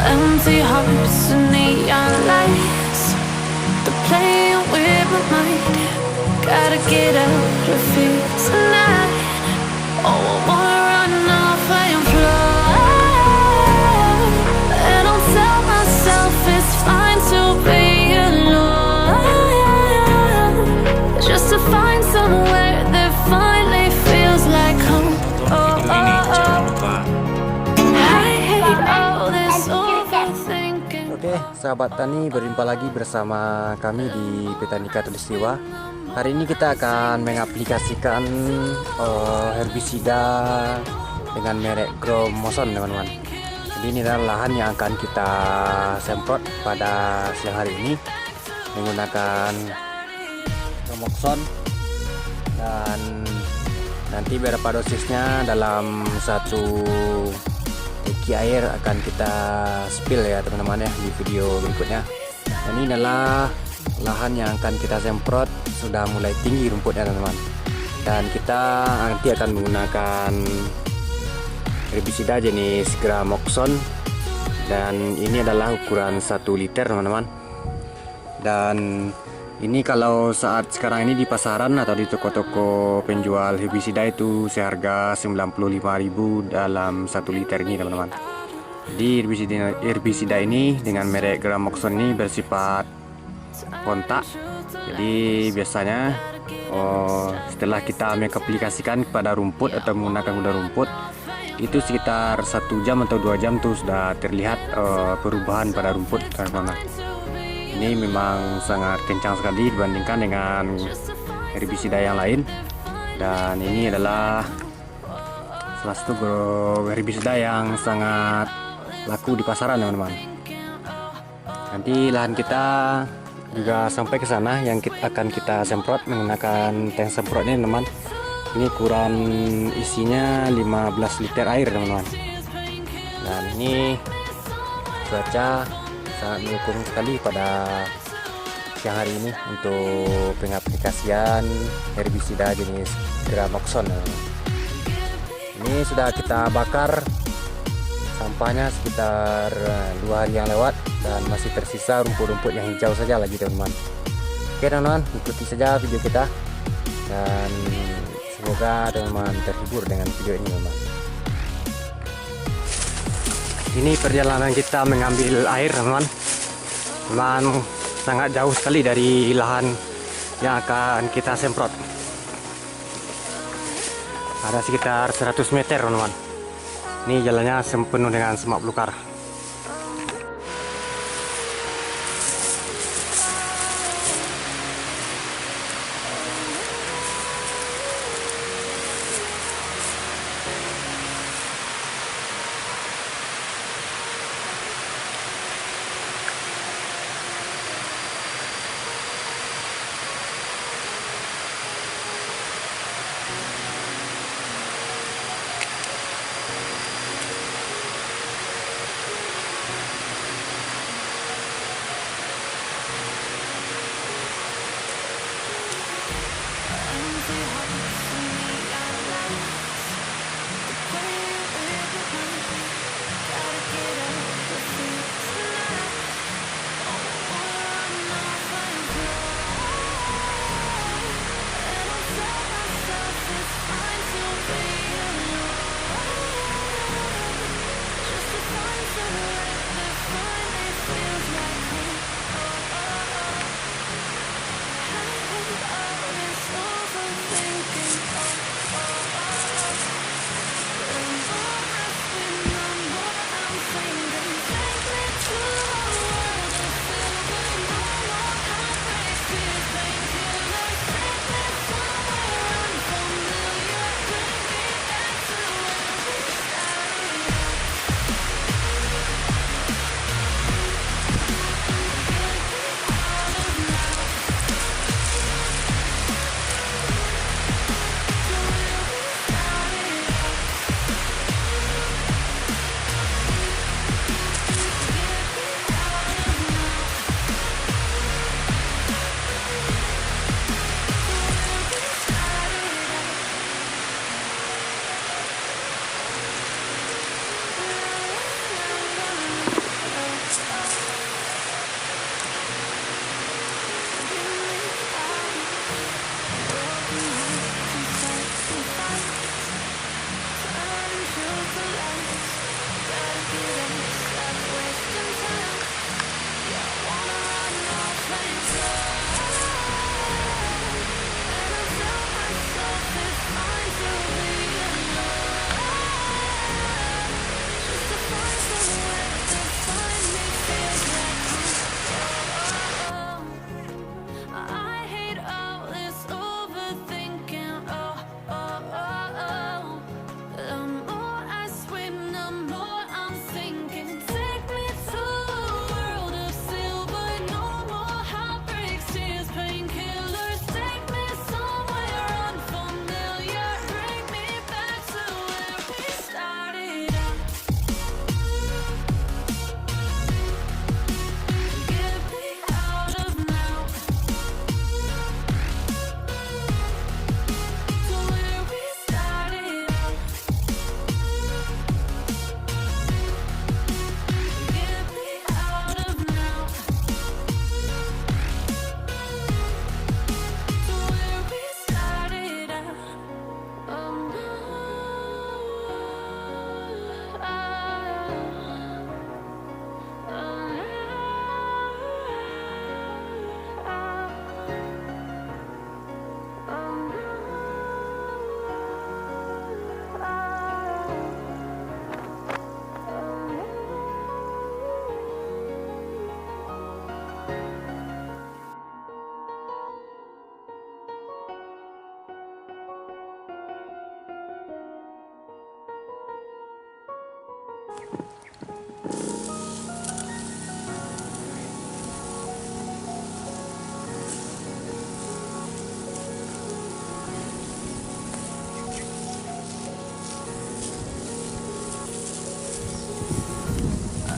Empty hearts and neon lights, they're playing with my mind. Gotta get out of here tonight. Oh, I wanna run off and fly, and I'll tell myself it's fine to be alone, just to find somewhere that finally feels like home. Oh, oh, oh. I hate all this overthinking. Oke, sahabat tani, berjumpa lagi bersama kami di Petanika Tulistiwa. Hari ini kita akan mengaplikasikan herbisida dengan merek Gromoson, teman-teman. Jadi ini adalah lahan yang akan kita semprot pada siang hari ini menggunakan Gromoson, dan nanti berapa dosisnya dalam satu tangki air akan kita spill ya teman-teman ya di video berikutnya. Dan ini adalah lahan yang akan kita semprot, sudah mulai tinggi rumputnya teman-teman, dan kita nanti akan menggunakan herbisida jenis Gramoxone, dan ini adalah ukuran 1 liter teman-teman. Dan ini kalau saat sekarang ini di pasaran atau di toko-toko penjual herbisida itu seharga 95.000 dalam 1 liter ini teman-teman. Jadi herbisida ini dengan merek Gramoxone ini bersifat kontak. Jadi biasanya setelah kita mengaplikasikan kepada rumput atau menggunakan kuda rumput itu sekitar 1 jam atau 2 jam tuh sudah terlihat perubahan pada rumput teman-teman. Ini memang sangat kencang sekali dibandingkan dengan herbisida yang lain, dan ini adalah salah satu herbisida yang sangat laku di pasaran teman-teman. Nanti lahan kita juga sampai ke sana yang akan kita semprot menggunakan tank semprotnya teman-teman. Ini ukuran isinya 15 liter air teman-teman. Dan ini cuaca sangat mendukung sekali pada siang hari ini untuk pengaplikasian herbisida jenis Gramoxone. Ini sudah kita bakar sampahnya sekitar 2 hari yang lewat, dan masih tersisa rumput-rumput yang hijau saja lagi teman-teman. Oke teman-teman, ikuti saja video kita, dan semoga teman-teman terhibur dengan video ini teman-teman. Ini perjalanan kita mengambil air teman-teman. Memang sangat jauh sekali dari lahan yang akan kita semprot. Ada sekitar 100 meter teman-teman. Ini jalannya penuh dengan semak belukar.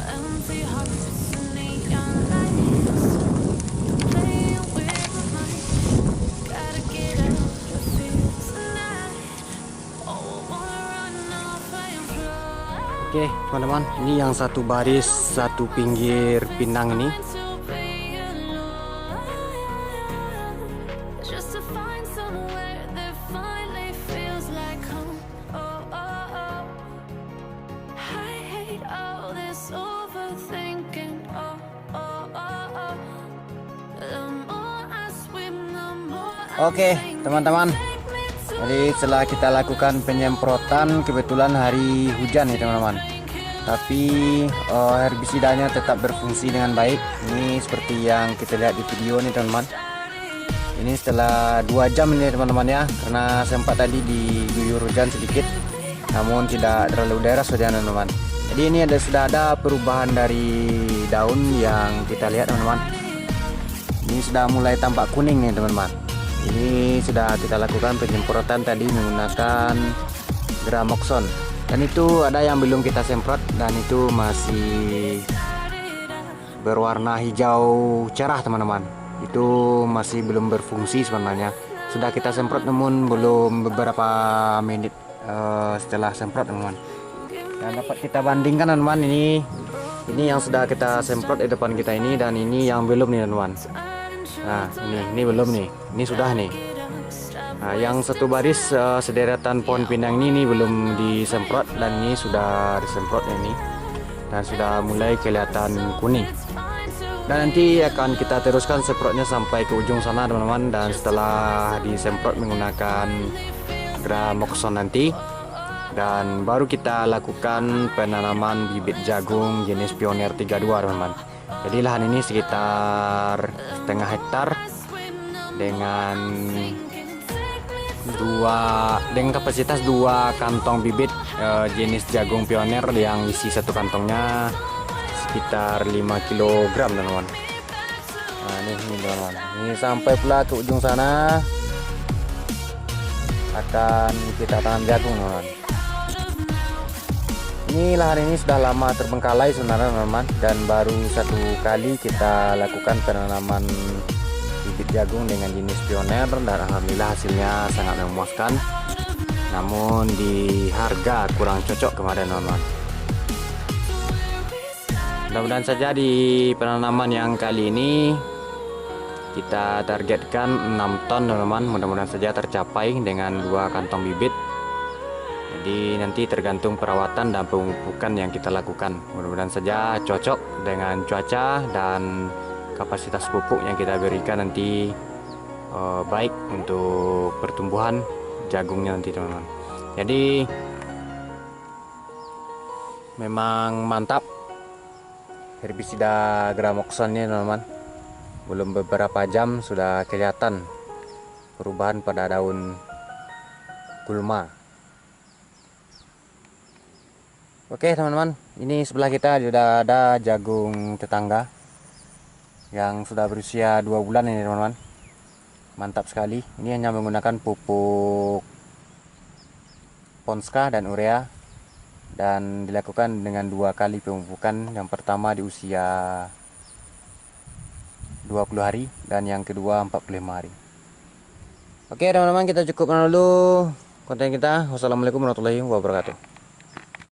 Empty hearts and neon lights, playing with my mind. Gotta get out of here tonight. Oh, I wanna run off and fly. Oke teman-teman, ini yang satu baris satu pinggir pinang ini. To be alone, just to find somewhere that finally feels like home. Oh, oh, oh. I hate all this overthinking. Oh, oh, oh, oh. The more I swim, the more I Oke teman-teman, take me to jadi setelah kita lakukan penyemprotan, kebetulan hari hujan nih teman-teman, tapi herbisidanya tetap berfungsi dengan baik. Ini seperti yang kita lihat di video nih teman-teman. Ini setelah 2 jam ini teman-teman ya, karena sempat tadi diguyur hujan sedikit, namun tidak terlalu deras hujan teman-teman. Jadi ini sudah ada perubahan dari daun yang kita lihat teman-teman. Ini sudah mulai tampak kuning nih teman-teman. Ini sudah kita lakukan penyemprotan tadi menggunakan Gramoxone. Dan itu ada yang belum kita semprot dan itu masih berwarna hijau cerah teman-teman. Itu masih belum berfungsi sebenarnya. Sudah kita semprot namun belum beberapa menit setelah semprot teman-teman. Dan dapat kita bandingkan teman-teman, ini yang sudah kita semprot di depan kita ini dan ini yang belum nih teman-teman. Nah ini belum nih, ini sudah nih. Nah, yang satu baris sederetan pohon pinang ini belum disemprot dan ini sudah disemprot ini dan sudah mulai kelihatan kuning. Dan nanti akan kita teruskan semprotnya sampai ke ujung sana teman-teman. Dan setelah disemprot menggunakan Gramoxone nanti, dan baru kita lakukan penanaman bibit jagung jenis Pioneer 32 teman-teman. Jadi lahan ini sekitar setengah hektar dengan kapasitas 2 kantong bibit jenis jagung Pioneer yang isi satu kantongnya sekitar 5 kg teman-teman. Nah ini teman-teman, ini sampai pula ke ujung sana akan kita tanam jagung teman-teman. Ini lahan ini sudah lama terbengkalai sebenarnya teman-teman, dan baru satu kali kita lakukan penanaman bibit jagung dengan jenis Pioneer dan alhamdulillah hasilnya sangat memuaskan. Namun di harga kurang cocok kemarin teman-teman. Mudah-mudahan saja di penanaman yang kali ini kita targetkan 6 ton teman-teman. Mudah-mudahan saja tercapai dengan 2 kantong bibit. Jadi nanti tergantung perawatan dan pemupukan yang kita lakukan. Mudah-mudahan saja cocok dengan cuaca dan kapasitas pupuk yang kita berikan nanti baik untuk pertumbuhan jagungnya nanti teman-teman. Jadi memang mantap herbisida Gramoxone-nya teman-teman. Belum beberapa jam sudah kelihatan perubahan pada daun gulma. Oke teman-teman, ini sebelah kita sudah ada jagung tetangga yang sudah berusia 2 bulan ini teman-teman. Mantap sekali. Ini hanya menggunakan pupuk Ponska dan urea, dan dilakukan dengan 2 kali pemupukan. Yang pertama di usia 20 hari dan yang kedua 45 hari. Oke teman-teman, kita cukupkan dulu konten kita. Wassalamualaikum warahmatullahi wabarakatuh.